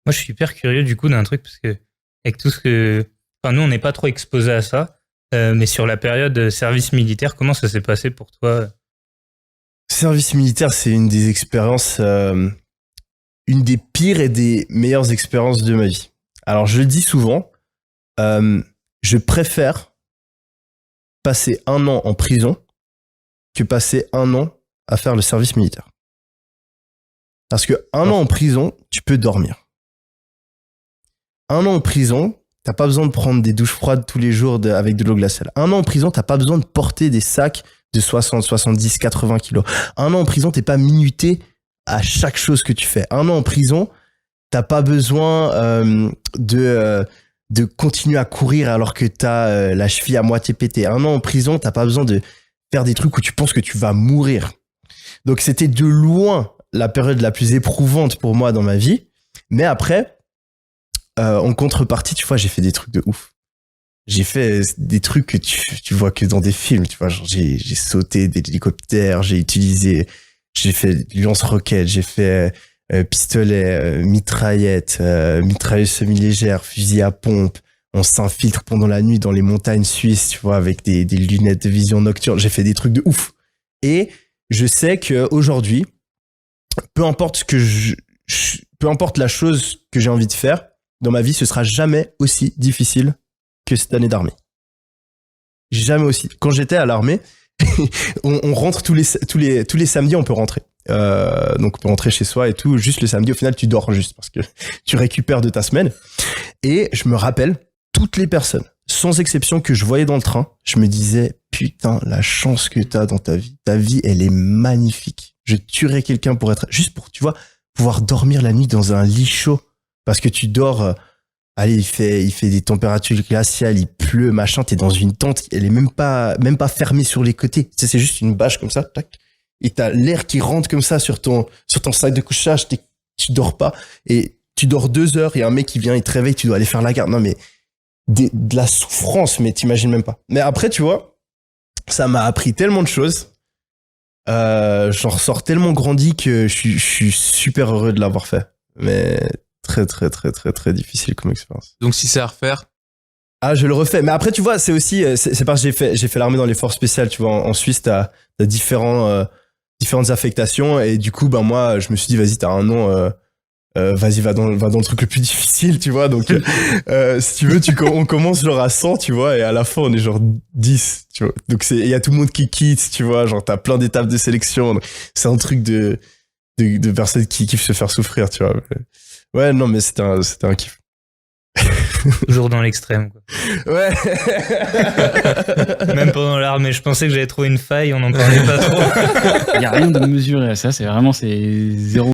Moi, je suis hyper curieux du coup d'un truc parce que avec tout ce que, enfin, nous, on n'est pas trop exposés à ça, mais sur la période service militaire, comment ça s'est passé pour toi? Service militaire, c'est une des expériences, une des pires et des meilleures expériences de ma vie. Alors, je le dis souvent, je préfère passer 1 an en prison que passer 1 an à faire le service militaire. Parce que 1 an en prison, tu peux dormir. 1 an en prison, t'as pas besoin de prendre des douches froides tous les jours avec de l'eau glacée. 1 an en prison, t'as pas besoin de porter des sacs de 60, 70, 80 kilos. 1 an en prison, t'es pas minuté à chaque chose que tu fais. 1 an en prison, t'as pas besoin de continuer à courir alors que t'as la cheville à moitié pétée. 1 an en prison, t'as pas besoin de faire des trucs où tu penses que tu vas mourir. Donc c'était de loin la période la plus éprouvante pour moi dans ma vie. Mais après, en contrepartie, tu vois, j'ai fait des trucs de ouf. J'ai fait des trucs que tu vois que dans des films, tu vois, genre j'ai sauté des hélicoptères, j'ai fait lance-roquettes, j'ai fait pistolet, mitraillette, mitrailleuse semi-légère, fusil à pompe. On s'infiltre pendant la nuit dans les montagnes suisses, tu vois, avec des lunettes de vision nocturne. J'ai fait des trucs de ouf. Et je sais que aujourd'hui, peu importe peu importe la chose que j'ai envie de faire dans ma vie, ce sera jamais aussi difficile que cette année d'armée. Jamais aussi. Quand j'étais à l'armée, on rentre tous les samedis, on peut rentrer. Donc on peut rentrer chez soi et tout. Juste le samedi, au final, tu dors juste parce que tu récupères de ta semaine. Et je me rappelle, toutes les personnes, sans exception, que je voyais dans le train, je me disais, putain, la chance que t'as dans ta vie. Ta vie, elle est magnifique. Je tuerais quelqu'un juste pour, tu vois, pouvoir dormir la nuit dans un lit chaud. Parce que tu dors, allez, il fait des températures glaciales, il pleut, machin, t'es dans une tente, elle est même pas fermée sur les côtés. Tu sais, c'est juste une bâche comme ça, tac. Et t'as l'air qui rentre comme ça sur ton sac de couchage, tu dors pas. Et tu dors 2 heures, et un mec qui vient, il te réveille, tu dois aller faire la garde. Non, mais, de la souffrance, mais t'imagines même pas. Mais après, tu vois, ça m'a appris tellement de choses. J'en ressors tellement grandi que je suis super heureux de l'avoir fait. Mais très, très, très, très, très difficile comme expérience. Donc, si c'est à refaire. Ah, je le refais. Mais après, tu vois, c'est aussi, c'est parce que j'ai fait l'armée dans les forces spéciales, tu vois. En Suisse, t'as différentes affectations. Et du coup, ben, moi, je me suis dit, vas-y, t'as un an, vas-y, va dans le truc le plus difficile, tu vois. Donc, si tu veux, on commence genre à 100, tu vois, et à la fin, on est genre 10, tu vois. Donc, il y a tout le monde qui quitte, tu vois. Genre, t'as plein d'étapes de sélection. Donc, c'est un truc de personnes qui kiffent se faire souffrir, tu vois. Ouais, non, mais c'était un kiff. Toujours dans l'extrême, quoi. Ouais. Même pendant l'armée, je pensais que j'allais trouver une faille, on n'en parlait pas trop. Il y a rien de mesuré à ça, c'est zéro.